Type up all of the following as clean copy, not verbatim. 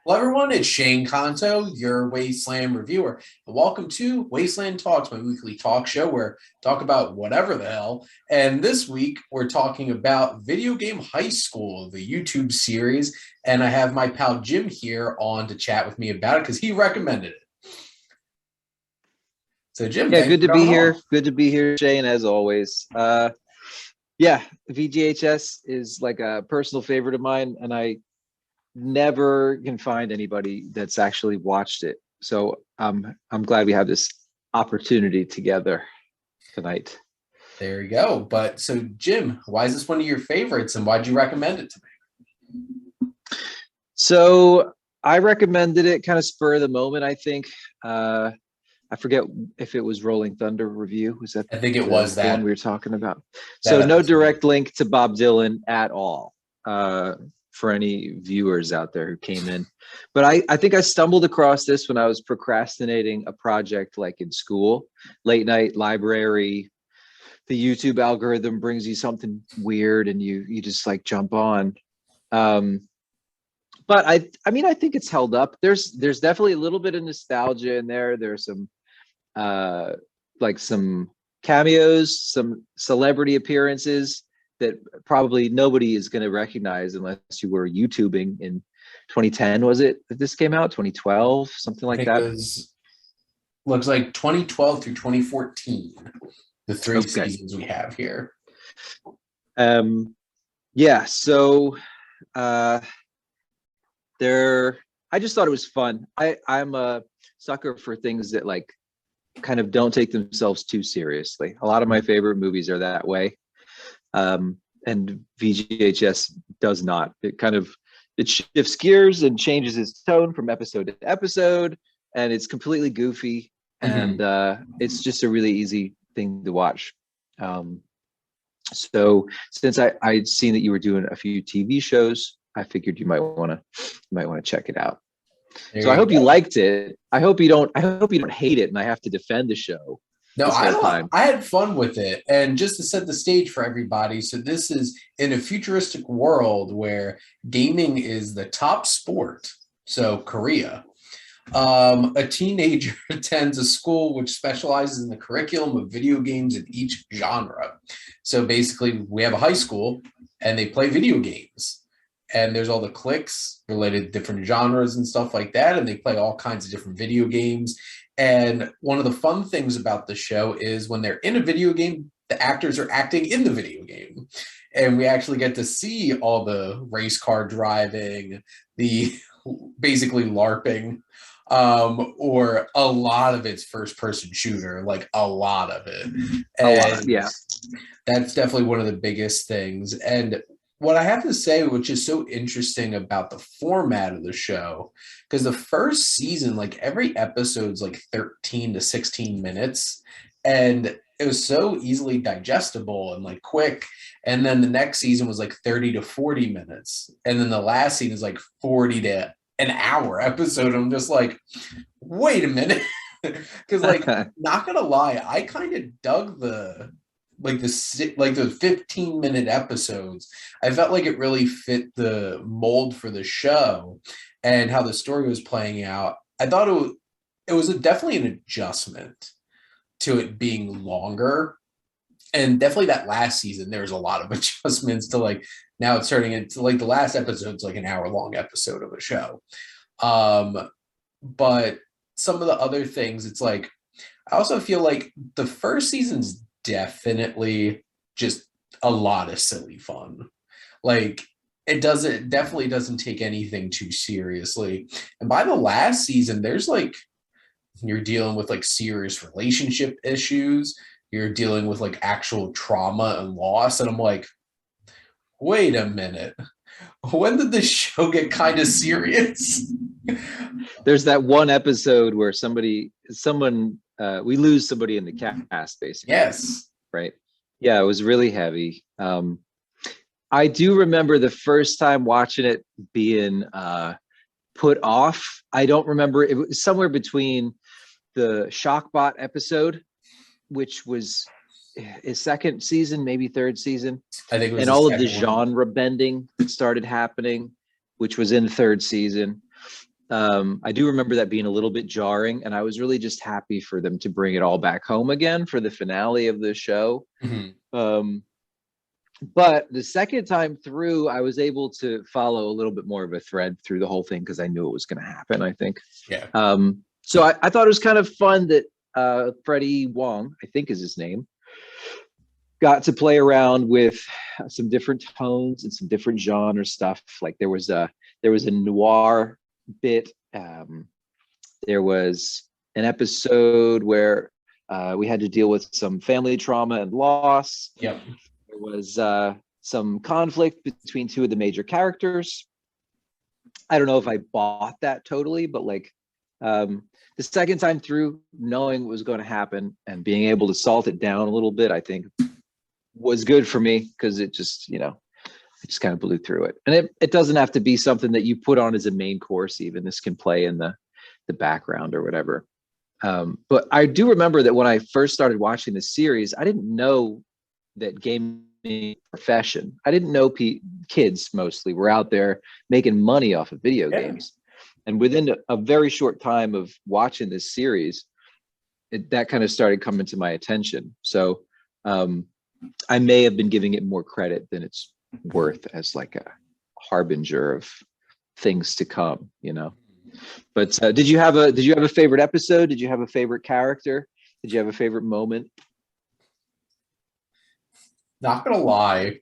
Hello, everyone. It's Shane Conto, your Wasteland reviewer. And welcome to Wasteland Talks, my weekly talk show where I talk about whatever the hell. And this week, we're talking about Video Game High School, the YouTube series. And I have my pal Jim here on to chat with me about it because he recommended it. So, Jim, Yeah, thanks good for to be coming here. on. Good to be here, Shane, as always. Yeah, VGHS is like a personal favorite of mine, and I never can find anybody that's actually watched it. So I'm glad we have this opportunity together tonight. There you go. But so, Jim, why is this one of your favorites and why'd you recommend it to So I recommended it kind of spur of the moment, I think. I forget if it was Rolling Thunder Review. Was that me? I think it the was one that we were talking about? that So no episode. direct link to Bob Dylan at all for any viewers out there who came in. But I think I stumbled across this when I was procrastinating a project like in school, late night library. The YouTube algorithm brings you something weird and you just like jump on. Um, but I mean I think it's held up. There's definitely a little bit of nostalgia in there. There's some uh like some cameos, some celebrity appearances that probably nobody is going to recognize unless you were YouTubing in 2010. Was it that this came out? 2012, something I like think it that. was looks like 2012 through 2014, the three Okay. seasons we have here. um yeah, so uh there I just thought it was fun. I'm a sucker for things that like kind of don't take themselves too seriously. A lot of my favorite movies are that way. And VGHS does not. It shifts gears and changes its tone from episode to episode, and it's completely goofy, and Mm-hmm. it's just a really easy thing to watch. Um, so since I'd seen that you were doing a few TV shows, I figured you might want to check it out. There So I you hope you go. liked it. I hope you don't hate it and I have to defend the show No, this I whole don't. time. I had fun with it, and just to set the stage for everybody. So this is in a futuristic world where gaming is the top sport. So Korea. A teenager attends a school which specializes in the curriculum of video games in each genre. So basically, we have a high school and they play video games. And there's all the cliques related to different genres and stuff like that. And they play all kinds of different video games. And one of the fun things about the show is when they're in a video game, the actors are acting in the video game. And we actually get to see all the race car driving, the basically LARPing, or a lot of it's first person shooter, like a lot of it. A lot, And yeah. that's definitely one of the biggest things. And what I have to say, which is so interesting about the format of the show, because the first season, like every episode's like 13 to 16 minutes, and it was so easily digestible and like quick. And then the next season was like 30 to 40 minutes. And then the last season is like 40 to an hour episode. I'm just like, wait a minute. Because like, not gonna lie, I kind of dug the 15-minute episodes. I felt like it really fit the mold for the show and how the story was playing out. I thought it was definitely an adjustment to it being longer, and definitely that last season there was a lot of adjustments to like now it's turning into like the last episode's like an hour long episode of a show. um but some of the other things, it's like I also feel like the first season's definitely just a lot of silly fun. Like it definitely doesn't take anything too seriously. And by the last season, there's like you're dealing with like serious relationship issues. You're dealing with like actual trauma and loss. And I'm like, wait a minute. When did this show get kind of serious? There's that one episode where we lose somebody in the cast, basically, Yes. right? Yeah, it was really heavy. I do remember the first time watching it being put off. I don't remember. It was somewhere between the Shockbot episode, which was his second season, maybe third season, I think it was and the all of the second one. genre bending that started happening, which was in third season. I do remember that being a little bit jarring, and I was really just happy for them to bring it all back home again for the finale of the show. Mhm. Um, but the second time through, I was able to follow a little bit more of a thread through the whole thing because I knew it was going to happen, I think. Yeah. So I thought it was kind of fun that Freddie Wong, I think is his name, got to play around with some different tones and some different genre stuff. Like there was a noir bit. There was an episode where we had to deal with some family trauma and loss. Yep. There was some conflict between two of the major characters. I don't know if I bought that totally, but like the second time through, knowing what was going to happen and being able to salt it down a little bit, I think was good for me because it just, I just kind of blew through it. And it doesn't have to be something that you put on as a main course. Even this can play in the background or whatever. But I do remember that when I first started watching the series, I didn't know that gaming profession. I didn't know kids mostly were out there making money off of video games. And within a very short time of watching this series, that kind of started coming to my attention. So I may have been giving it more credit than it's worth as like a harbinger of things to come, But did you have a favorite episode? Did you have a favorite character? Did you have a favorite moment? Not gonna lie,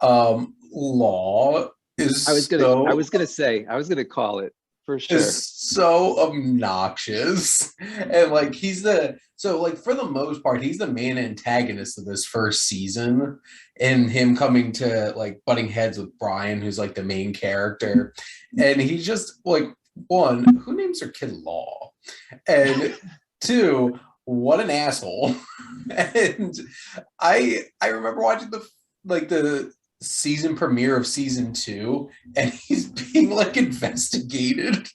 Law is I was gonna call it for sure. is so obnoxious, and like for the most part he's the main antagonist of this first season, and him coming to like butting heads with Brian, who's like the main character, and he's just like, one, who names their kid Law, and two, what an asshole. And I remember watching the season premiere of season 2, and he's being like investigated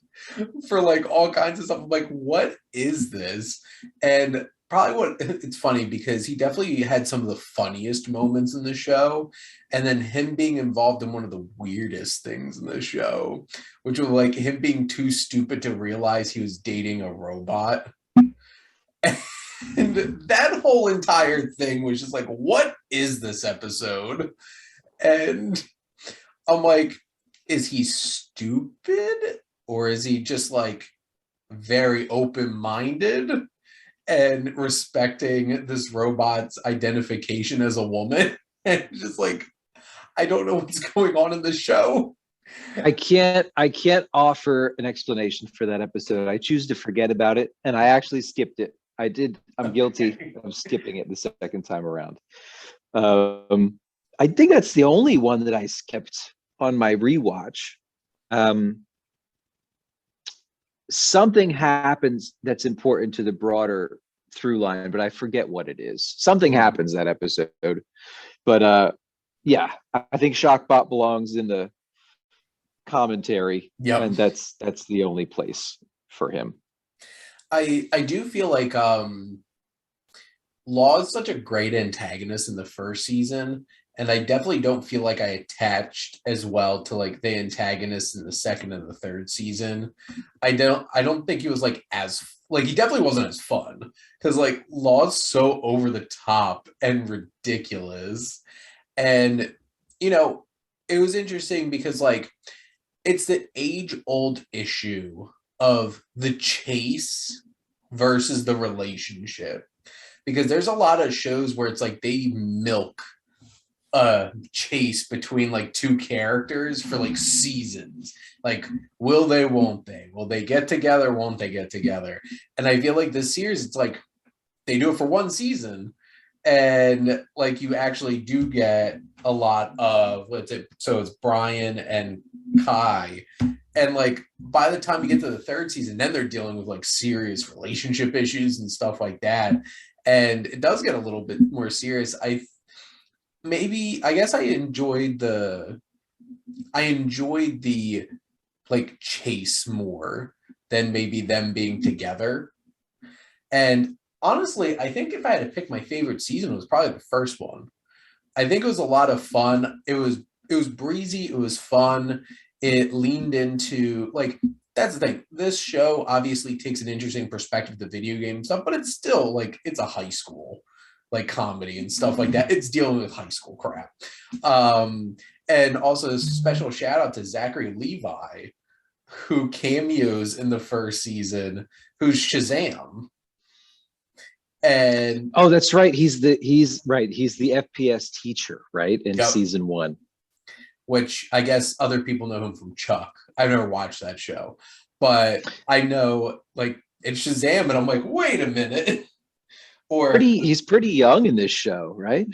for like all kinds of stuff. I'm like, what is this? And probably it's funny because he definitely had some of the funniest moments in the show, and then him being involved in one of the weirdest things in the show, which was like him being too stupid to realize he was dating a robot. And that whole entire thing was just like, what is this episode? And I'm like, is he stupid, or is he just like very open-minded and respecting this robot's identification as a woman? And just like, I don't know what's going on in the show. I can't offer an explanation for that episode. I choose to forget about it, and I actually skipped it. I'm guilty of skipping it the second time around. I think that's the only one that I skipped on my rewatch. Something happens that's important to the broader through line, but I forget what it is. Something happens that episode. But yeah, I think Shockbot belongs in the commentary. Yep. And that's the only place for him. I do feel like Law is such a great antagonist in the first season, and I definitely don't feel like I attached as well to like the antagonists in the second and the third season. I don't think he was like he definitely wasn't as fun, because like Law's so over the top and ridiculous. And it was interesting because like it's the age-old issue of the chase versus the relationship, because there's a lot of shows where it's like they milk a chase between like two characters for like seasons. Like, will they, won't they? Will they get together? Won't they get together? And I feel like this series, it's like they do it for one season, and like you actually do get a lot of so it's Brian and Kai, and like by the time you get to the third season, then they're dealing with like serious relationship issues and stuff like that, and it does get a little bit more serious. I guess I enjoyed the like chase more than maybe them being together. And honestly, I think if I had to pick my favorite season, it was probably the first one. I think it was a lot of fun. It was breezy. It was fun. It leaned into like that's the thing. This show obviously takes an interesting perspective to video game stuff, but it's still like it's a high school like comedy and stuff like that. It's dealing with high school crap. And also a special shout out to Zachary Levi, who cameos in the first season, who's Shazam. And oh, that's right. He's the FPS teacher, right? In yep, season 1. which I guess other people know him from Chuck. I've never watched that show, but I know like it's Shazam, and I'm like, wait a minute. Or He's pretty young in this show, right?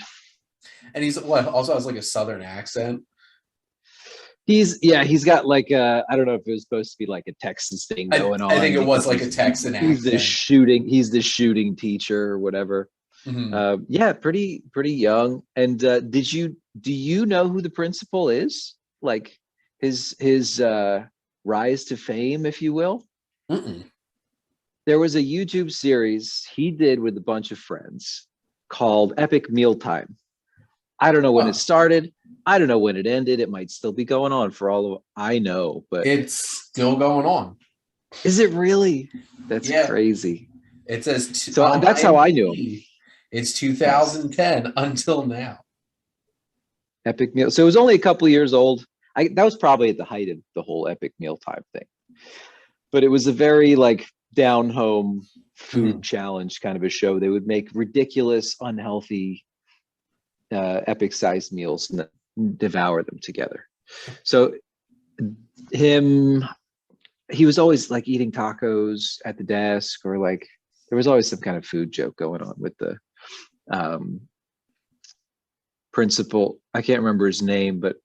and he's what also has like a southern accent. He's got like I don't know if it was supposed to be like a Texas thing going on. I think it was like a Texan accent. He's the shooting teacher or whatever. Mm-hmm. Yeah, pretty young. And do you know who the principal is? Like his rise to fame, if you will? Mm-mm. There was a YouTube series he did with a bunch of friends called Epic Mealtime. I don't know when it started. I don't know when it ended. It might still be going on for all of I know, but it's still going on. Is it really? That's crazy. It says so. That's how I knew him. It's 2010 until now. Epic Meal. So it was only a couple of years old. That was probably at the height of the whole Epic Mealtime thing. But it was a very like down home food challenge kind of a show. They would make ridiculous, unhealthy, epic sized meals and devour them together. So he was always like eating tacos at the desk, or like there was always some kind of food joke going on with the principal. I can't remember his name, but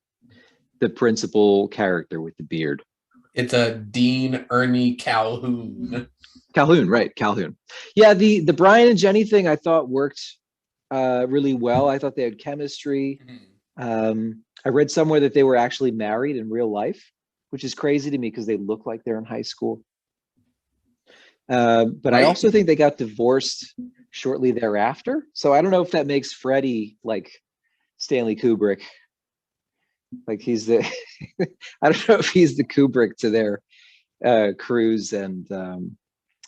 the principal character with the beard. It's a Dean Ernie Calhoun. Calhoun. Yeah, the Brian and Jenny thing I thought worked really well. I thought they had chemistry. I read somewhere that they were actually married in real life, which is crazy to me because they look like they're in high school. But right. I also think they got divorced shortly thereafter. So I don't know if that makes Freddie like Stanley Kubrick. Like he's the, I don't know if he's the Kubrick to their Cruise and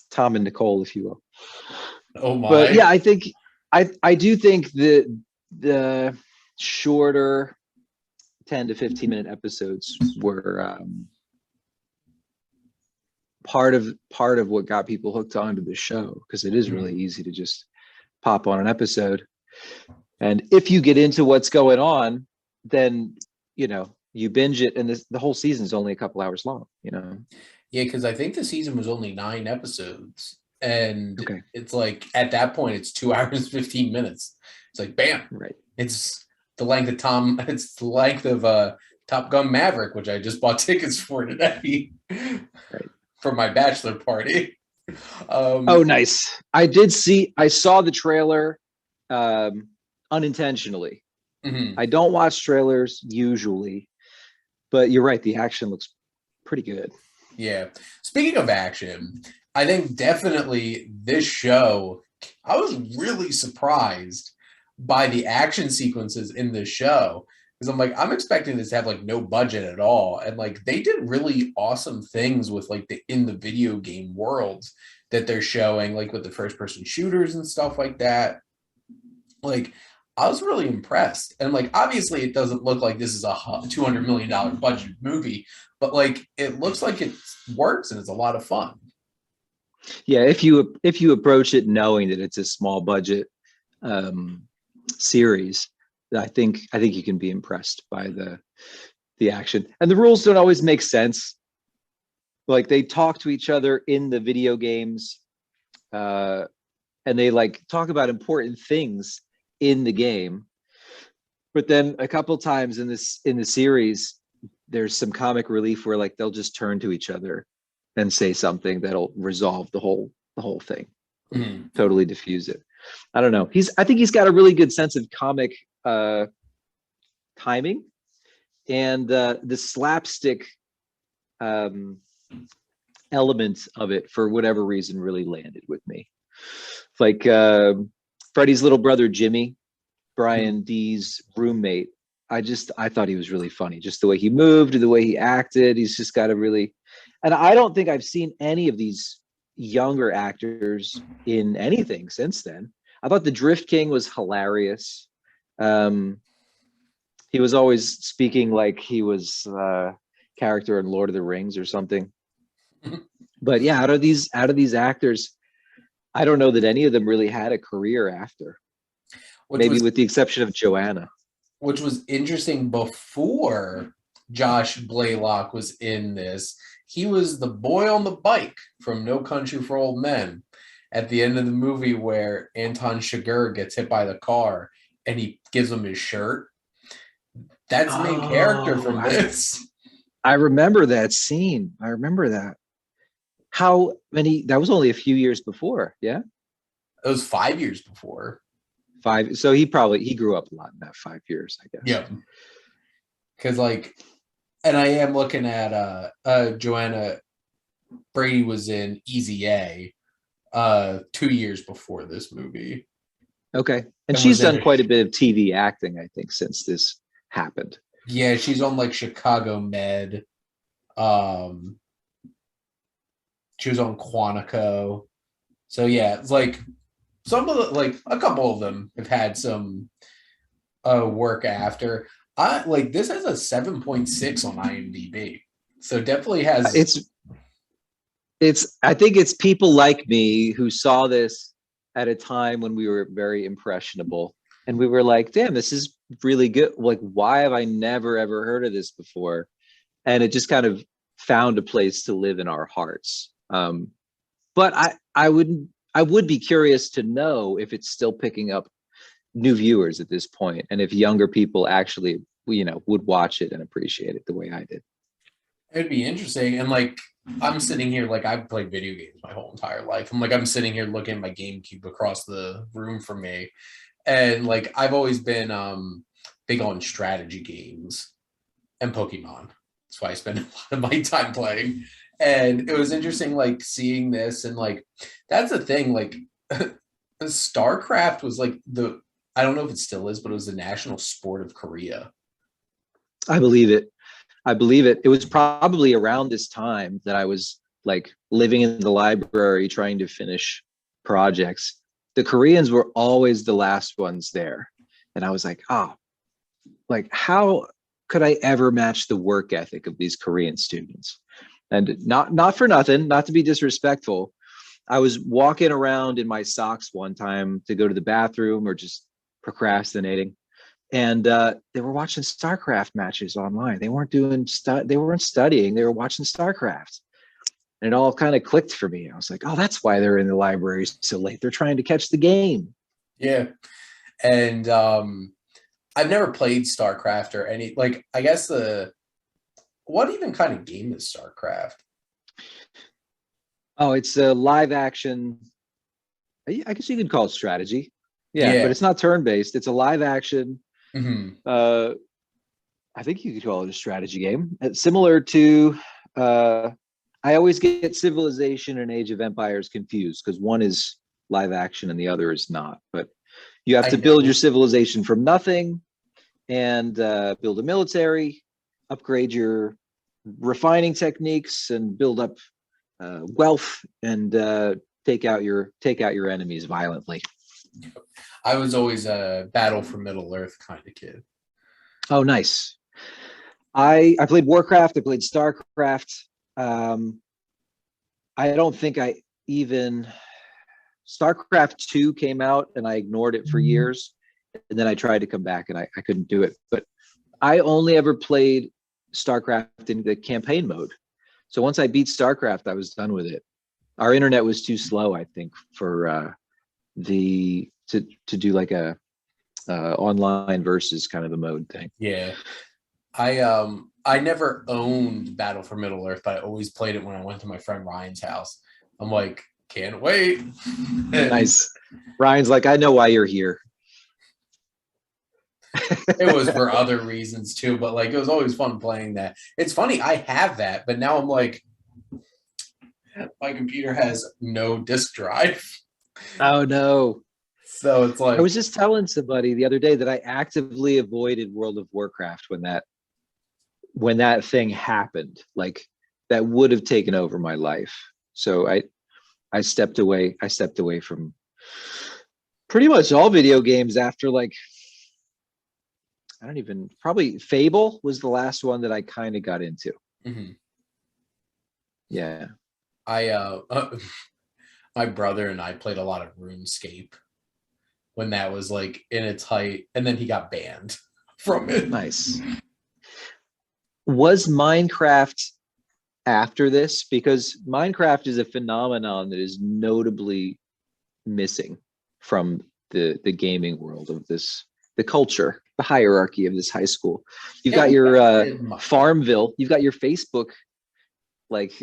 Tom and Nicole, if you will. Oh my! But yeah, I think I do think the shorter 10 to 15 minute episodes were part of what got people hooked onto the show, because it is really easy to just pop on an episode, and if you get into what's going on, then you binge it, and the whole season is only a couple hours long. Yeah, because I think the season was only 9 episodes, and it's like at that point it's 2 hours 15 minutes. It's like bam, right? It's the length of It's the length of Top Gun Maverick, which I just bought tickets for today, right, for my bachelor party. Oh, nice! I saw the trailer unintentionally. I don't watch trailers usually, but you're right. The action looks pretty good. Yeah. Speaking of action, I think definitely this show, I was really surprised by the action sequences in this show, because I'm like, I'm expecting this to have like no budget at all. And like they did really awesome things with like in the video game worlds that they're showing, like with the first person shooters and stuff like that. Like I was really impressed. And like, obviously it doesn't look like this is a $200 million budget movie, but like, it looks like it works and it's a lot of fun. Yeah. If you approach it knowing that it's a small budget series, I think you can be impressed by the action, and the rules don't always make sense. Like they talk to each other in the video games, and they like talk about important things in the game, but then a couple times in the series there's some comic relief where like they'll just turn to each other and say something that'll resolve the whole thing, totally diffuse it. I don't know, I think he's got a really good sense of comic timing, and the slapstick elements of it for whatever reason really landed with me. Like Freddie's little brother Jimmy, Brian D's roommate, I thought he was really funny, just the way he moved, the way he acted. He's just got a really, And I don't think I've seen any of these younger actors in anything since then. I thought the Drift King was hilarious. Um, he was always speaking like he was a character in Lord of the Rings or something. But yeah, out of these actors, I don't know that any of them really had a career after. which Maybe was with the exception of Joanna. which was interesting before Josh Blaylock was in this. He was the boy on the bike from No Country for Old Men at the end of the movie where Anton Chigurh gets hit by the car and he gives him his shirt. That's the main character Oh, from this. I remember that scene. I remember that. How many? That was only a few years before. Yeah, It was 5 years before. 5. So he grew up a lot in that 5 years, I guess. Yep. Because and I am looking at Joanna Brady was in Easy A 2 years before this movie. Okay, and And she's was in done quite a bit of TV acting, I think, since this happened. Yeah, she's on Chicago Med. Um, she was on Quantico. So yeah, it's some of a couple of them have had some work after. This has a 7.6 on IMDb. So definitely has It's I think it's people like me who saw this at a time when we were very impressionable, and we were like, damn, this is really good. Like, why have I never ever heard of this before? And it just kind of found a place to live in our hearts. But I would be curious to know if it's still picking up new viewers at this point, and if younger people actually would watch it and appreciate it the way I did. it'd be interesting. And I'm sitting here I've played video games my whole entire life. I'm sitting here looking at my GameCube across the room from me. And I've always been big on strategy games and Pokemon. That's why I spend a lot of my time playing. And it was interesting seeing this and that's the thing, StarCraft was I don't know if it still is, but it was the national sport of Korea. I believe it. I believe it. It was probably around this time that I was living in the library trying to finish projects. The Koreans were always the last ones there. And I was like, how could I ever match the work ethic of these Korean students? And not for nothing, not to be disrespectful. I was walking around in my socks one time to go to the bathroom or just procrastinating. And they were watching StarCraft matches online. They weren't they weren't studying. They were watching StarCraft. And it all kind of clicked for me. I was like, oh, that's why they're in the library so late. They're trying to catch the game. Yeah. And I've never played StarCraft or any, I guess what even kind of game is StarCraft? Oh, it's a live action. I guess you could call it strategy. Yeah, but it's not turn-based. It's a live action. Mm-hmm. I think you could call it a strategy game. It's similar to, I always get Civilization and Age of Empires confused because one is live action and the other is not. But you have to build your civilization from nothing and build a military, upgrade your refining techniques, and build up wealth and take out your enemies violently. I was always a Battle for Middle Earth kind of kid. Oh, nice. I played Warcraft. I played StarCraft. I don't think I even StarCraft 2 came out and I ignored it for years. And then I tried to come back and I couldn't do it. But I only ever played StarCraft in the campaign mode. So once I beat StarCraft, I was done with it. Our internet was too slow, I think, for to do like a online versus kind of a mode thing. Yeah. I never owned Battle for Middle Earth, but I always played it when I went to my friend Ryan's house. I'm like, can't wait. Nice. Ryan's like, I know why you're here. It was for other reasons too, but it was always fun playing that. It's funny, I have that, but now I'm like, my computer has no disk drive. Oh no. So it's I was just telling somebody the other day that I actively avoided World of Warcraft when that thing happened. that would have taken over my life. So I stepped away. I stepped away from pretty much all video games after, like, I don't even, probably Fable was the last one that I kind of got into. Mhm. Yeah. I my brother and I played a lot of RuneScape when that was like in its height, and then he got banned from it. Nice. Was Minecraft after this? Because Minecraft is a phenomenon that is notably missing from the gaming world of this, the culture, the hierarchy of this high school. You've Yeah, got we your got Farmville, you've got your Facebook, like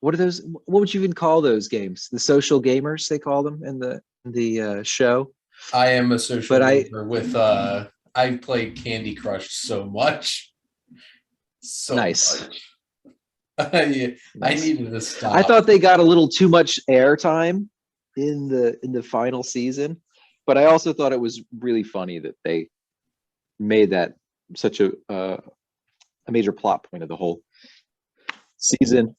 what are those, what would you even call those games? The social gamers, they call them in the show. I am a social But gamer with I played Candy Crush so much. So nice. much. I Nice. needed to I stop. thought they got a little too much airtime in the final season, but I also thought it was really funny that they made that such a major plot point of the whole season,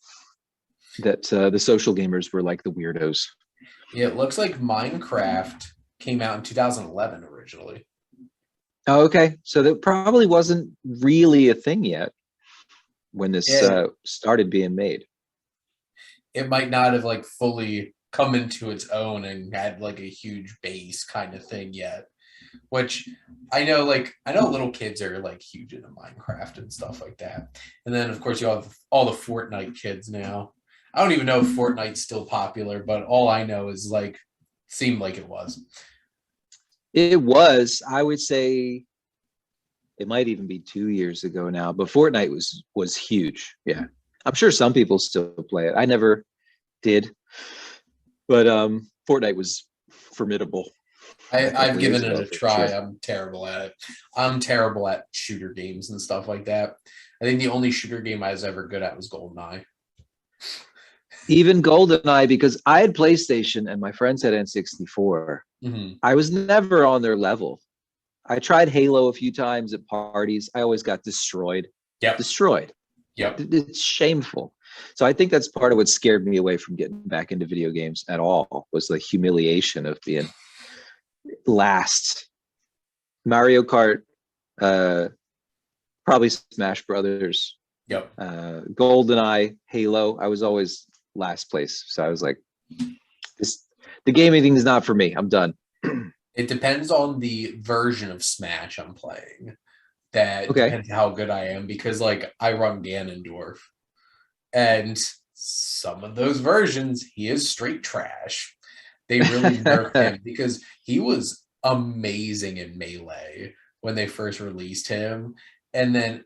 that the social gamers were like the weirdos. Yeah, it looks like Minecraft came out in 2011 originally. Oh, okay, so that probably wasn't really a thing yet when this Yeah, started being made. it might not have like fully come into its own and had like a huge base kind of thing yet. Which I know little kids are like huge into Minecraft and stuff like that. And then of course you have all the Fortnite kids now. I don't even know if Fortnite's still popular, but all I know is like seemed like it was. It was, I would say, it might even be 2 years ago now, but Fortnite was huge. Yeah, I'm sure some people still play it. I never did, but Fortnite was formidable a I've couple of years given it ago a for try. sure. I'm terrible at it. I'm terrible at shooter games and stuff like that. I think the only shooter game I was ever good at was GoldenEye. Even GoldenEye, because I had PlayStation and my friends had N64. Mm-hmm. I was never on their level. I tried Halo a few times at parties. I always got destroyed. Yep. Destroyed. Yep. It's shameful. So I think that's part of what scared me away from getting back into video games at all, was the humiliation of being last. Mario Kart, uh, probably Smash Brothers, Yep. GoldenEye, Halo. I was always last place. So I was like, the gaming thing is not for me. I'm done. It depends on the version of Smash I'm playing. That Okay. depends how good I am because like I run Ganondorf, and some of those versions he is straight trash. They really nerfed him because he was amazing in Melee when they first released him, and then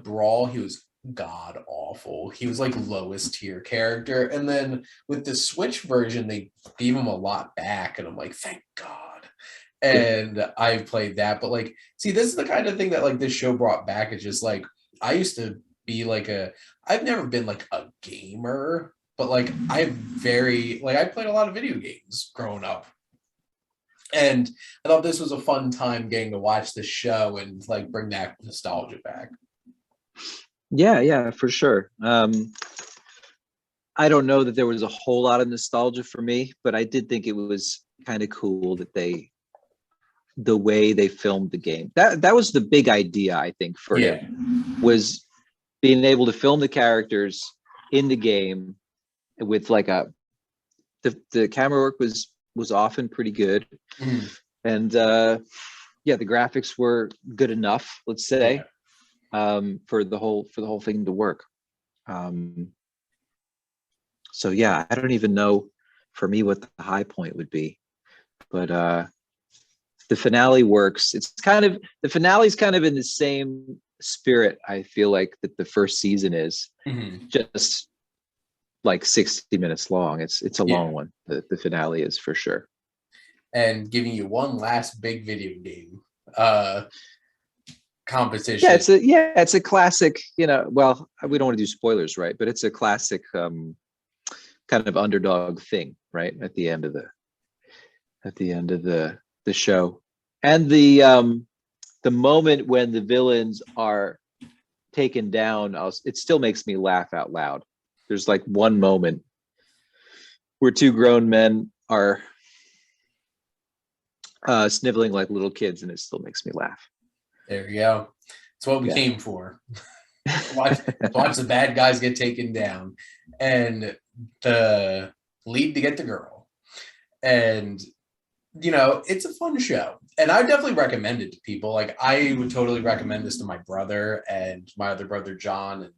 Brawl he was god awful. He was like lowest tier character, and then with the Switch version they gave him a lot back, and I'm like, thank God. And I've played that, but like, see, this is the kind of thing that like this show brought back. It's just like I used to be like I've never been like a gamer, but like I played a lot of video games growing up. And I thought this was a fun time getting to watch the show and like bring that nostalgia back. Yeah, for sure. I don't know that there was a whole lot of nostalgia for me, but I did think it was kind of cool that the way they filmed the game. That was the big idea, I think, for him, was being able to film the characters in the game with like the camera work was often pretty good. Mm-hmm. And yeah, the graphics were good enough, let's say, for the whole thing to work. So yeah, I don't even know for me what the high point would be, but the finale works. The finale is kind of in the same spirit, I feel like, that the first season is. Mm-hmm. Just like 60 minutes long. It's a long one. The finale is, for sure. And giving you one last big video game competition. It's a classic, well, we don't want to do spoilers, right? But it's a classic kind of underdog thing, right? At the end of the show. And the moment when the villains are taken down, it still makes me laugh out loud. There's like one moment where two grown men are sniveling like little kids, and it still makes me laugh. There you go. It's what we came for. watch the bad guys get taken down, and the lead to get the girl. And it's a fun show, and I definitely recommend it to people. Like, I would totally recommend this to my brother and my other brother John and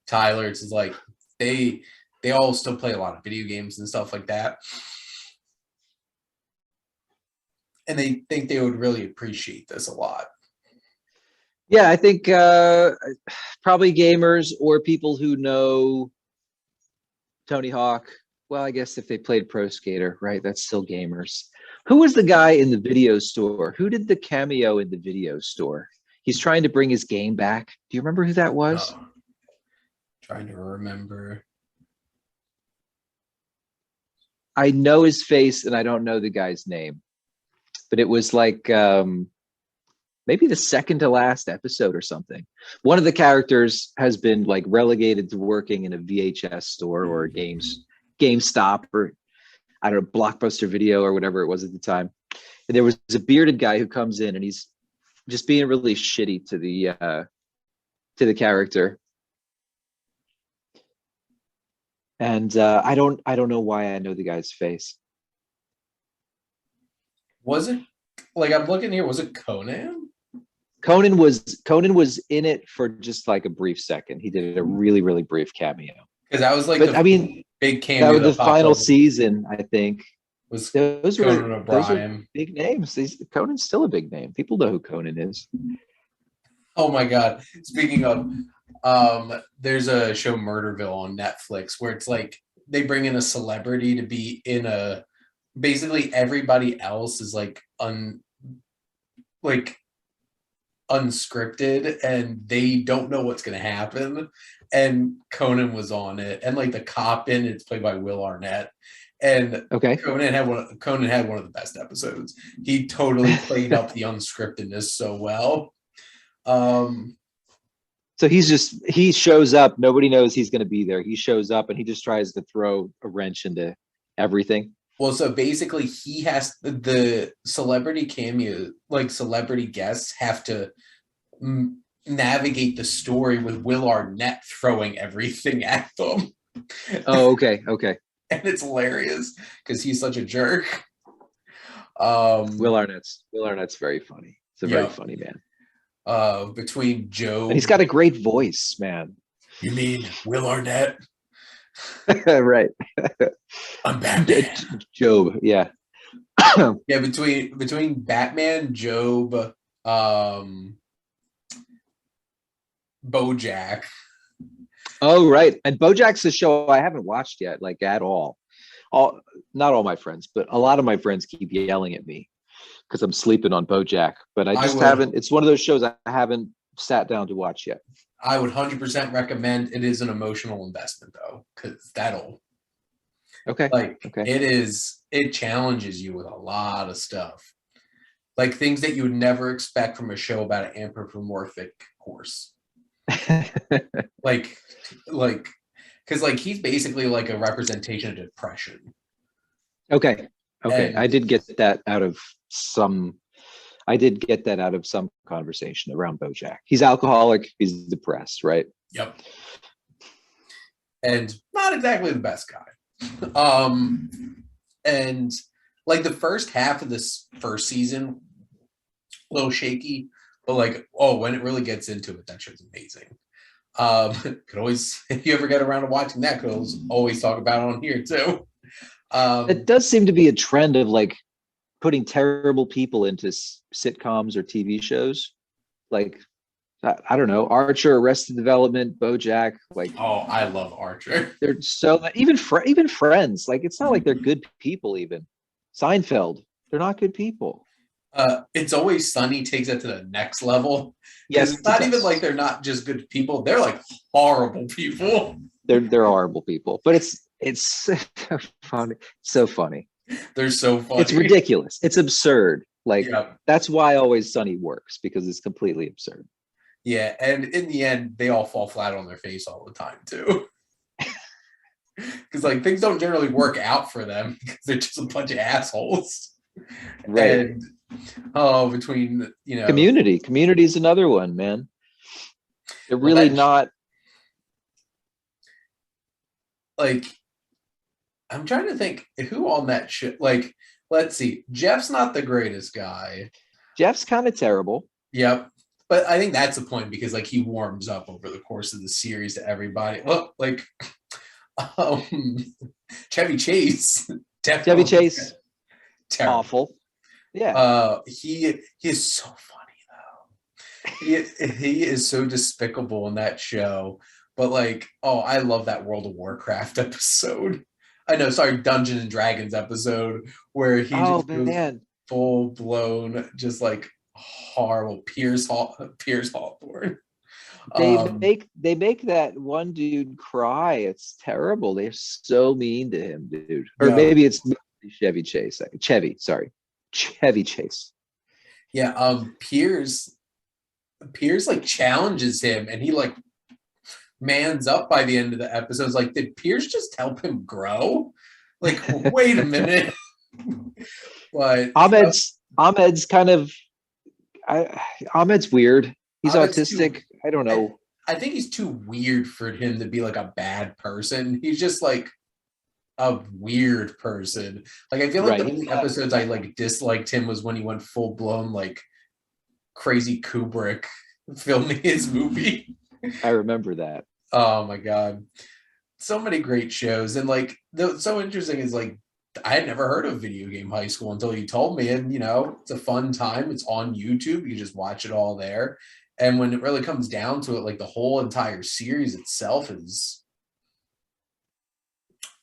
Tyler. It's like they all still play a lot of video games and stuff like that, and they think they would really appreciate this a lot. Yeah, I think probably gamers or people who know Tony Hawk. Well, I guess if they played Pro Skater, right? That's still gamers. Who was the guy in the video store? Who did the cameo in the video store? He's trying to bring his game back. Do you remember who that was? Trying to remember. I know his face and I don't know the guy's name, but it was like maybe the second to last episode or something. One of the characters has been like relegated to working in a VHS store or a GameStop or I don't know, Blockbuster Video or whatever it was at the time. And there was a bearded guy who comes in and he's just being really shitty to the character. And I don't know why I know the guy's face. Was it like, I'm looking here, was it Conan? Conan was in it for just like a brief second. He did a really, really brief cameo. Because that was like big cameo. That was the final season, I think. Was those Conan were O'Brien. Big names. Conan's still a big name. People know who Conan is. Oh my God. Speaking of, there's a show Murderville on Netflix where it's like they bring in a celebrity to be in basically everybody else is like unscripted and they don't know what's going to happen. And Conan was on it, and like the cop in it's played by Will Arnett. And Conan had one of the best episodes. He totally played up the unscriptedness so well. So he shows up. Nobody knows he's going to be there. He shows up and he just tries to throw a wrench into everything. Well, so basically he has the celebrity cameo, like celebrity guests have to navigate the story with Will Arnett throwing everything at them. Oh, okay. And it's hilarious because he's such a jerk. Will Arnett's very funny. He's a very funny man. Between Joe, and he's got a great voice, man. You mean Will Arnett? Right. I'm Batman. Job, yeah. Yeah, between Batman, Job, BoJack. Oh, right. And BoJack's a show I haven't watched yet, like at all. Not all my friends, but a lot of my friends keep yelling at me because I'm sleeping on BoJack. But I haven't. It's one of those shows I haven't sat down to watch yet. I would 100% recommend. It is an emotional investment though, because it challenges you with a lot of stuff, like things that you would never expect from a show about an anthropomorphic horse. like because like he's basically like a representation of depression. Okay. And I did get that out of some conversation around BoJack. He's alcoholic, he's depressed, right? Yep. And not exactly the best guy. And like the first half of this first season, a little shaky, but like, when it really gets into it, that show's amazing. Could always, if you ever get around to watching that, could always talk about it on here too. It does seem to be a trend of like putting terrible people into sitcoms or TV shows. Like, I don't know, Archer, Arrested Development, BoJack. Like, I love Archer. They're so even Friends. Like, it's not like they're good people. Even Seinfeld, they're not good people. It's Always Sunny takes it to the next level. Yes, it's not even like they're not just good people; they're like horrible people. They're horrible people, but it's so funny. So funny. They're so funny. It's ridiculous. It's absurd. Like that's why Always Sunny works, because it's completely absurd. Yeah, and in the end, they all fall flat on their face all the time too. Because like things don't generally work out for them because they're just a bunch of assholes. Right. And oh, between Community is another one, man. They're well really that not. like I'm trying to think who on that shit. Like, let's see, Jeff's not the greatest guy. Jeff's kind of terrible. Yep. But I think that's the point because like he warms up over the course of the series to everybody. Well, like um, Chevy Chase, Chevy definitely Chase, terrible. awful. Yeah. He is so funny though. He is so despicable in that show. But like, oh, I love that World of Warcraft episode. I know, sorry, Dungeons and Dragons episode where he Oh just goes man, full blown, just like horrible Pierce Hawthorne. they Um, make that one dude cry. It's terrible. They're so mean to him, dude. Or yeah, maybe it's Chevy Chase. Chevy Chase. yeah. Pierce like challenges him, and he like mans up by the end of the episode. It's like, did Pierce just help him grow? Like, wait a minute. But Ahmed's kind of Ahmed's weird. He's Abbott's too. autistic. I don't I, know. I think he's too weird for him to be like a bad person. He's just like a weird person. Like I feel like Right. the He's only not, episodes I like disliked him was when he went full blown like crazy Kubrick filming his movie. I remember that. Oh my god, so many great shows, and like so interesting is like I had never heard of Video Game High School until you told me, and it's a fun time. It's on YouTube. You just watch it all there, and when it really comes down to it, like the whole entire series itself is,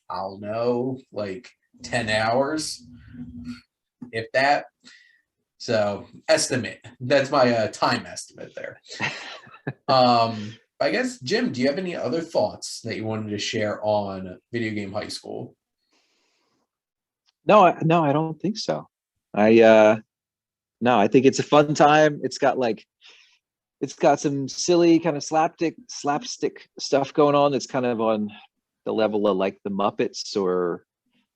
I don't know, like 10 hours, if that. So estimate. That's my time estimate there. I guess, Jim, do you have any other thoughts that you wanted to share on Video Game High School? No, no, I don't think so. I no, I think it's a fun time. It's got some silly kind of slapstick stuff going on that's kind of on the level of like the Muppets or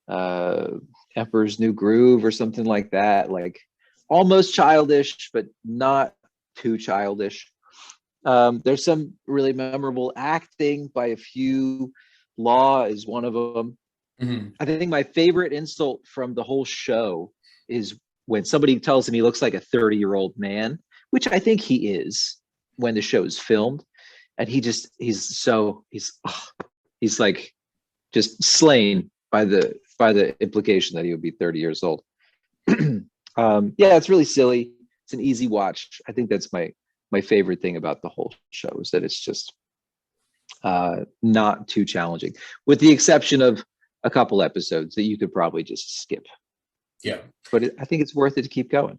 uh Emperor's New Groove or something like that. Like almost childish, but not too childish. There's some really memorable acting by a few. Law is one of them. Mm-hmm. I think my favorite insult from the whole show is when somebody tells him he looks like a 30-year-old man, which I think he is when the show is filmed. And he's like just slain by the implication that he would be 30 years old. Yeah, it's really silly. It's an easy watch. I think that's my favorite thing about the whole show is that it's just not too challenging, with the exception of a couple episodes that you could probably just skip. Yeah. But I think it's worth it to keep going.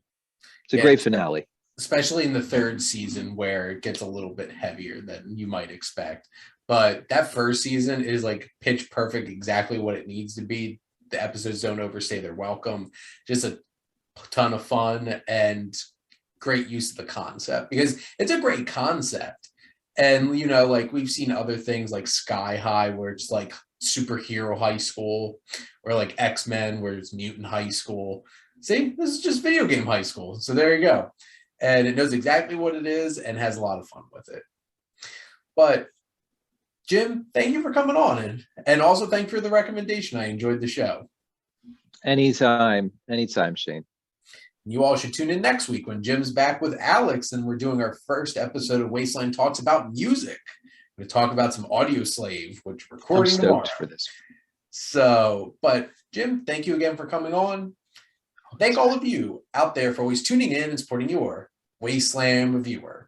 It's a Yeah, great finale. especially in the third season where it gets a little bit heavier than you might expect. But that first season is like pitch perfect, exactly what it needs to be. The episodes don't overstay their welcome. Just a ton of fun and great use of the concept because it's a great concept. And like we've seen other things like Sky High, where it's like superhero high school, or like X-Men, where it's mutant high school. See, this is just video game high school. So there you go. And it knows exactly what it is and has a lot of fun with it. But Jim, thank you for coming on, and also thank you for the recommendation. I enjoyed the show. Anytime, Shane. You all should tune in next week when Jim's back with Alex, and we're doing our first episode of Wasteland Talks about music. We're going to talk about some Audio Slave, which we're recording I'm tomorrow. stoked for this. So, but Jim, thank you again for coming on. Thank all of you out there for always tuning in and supporting your Wasteland Reviewer.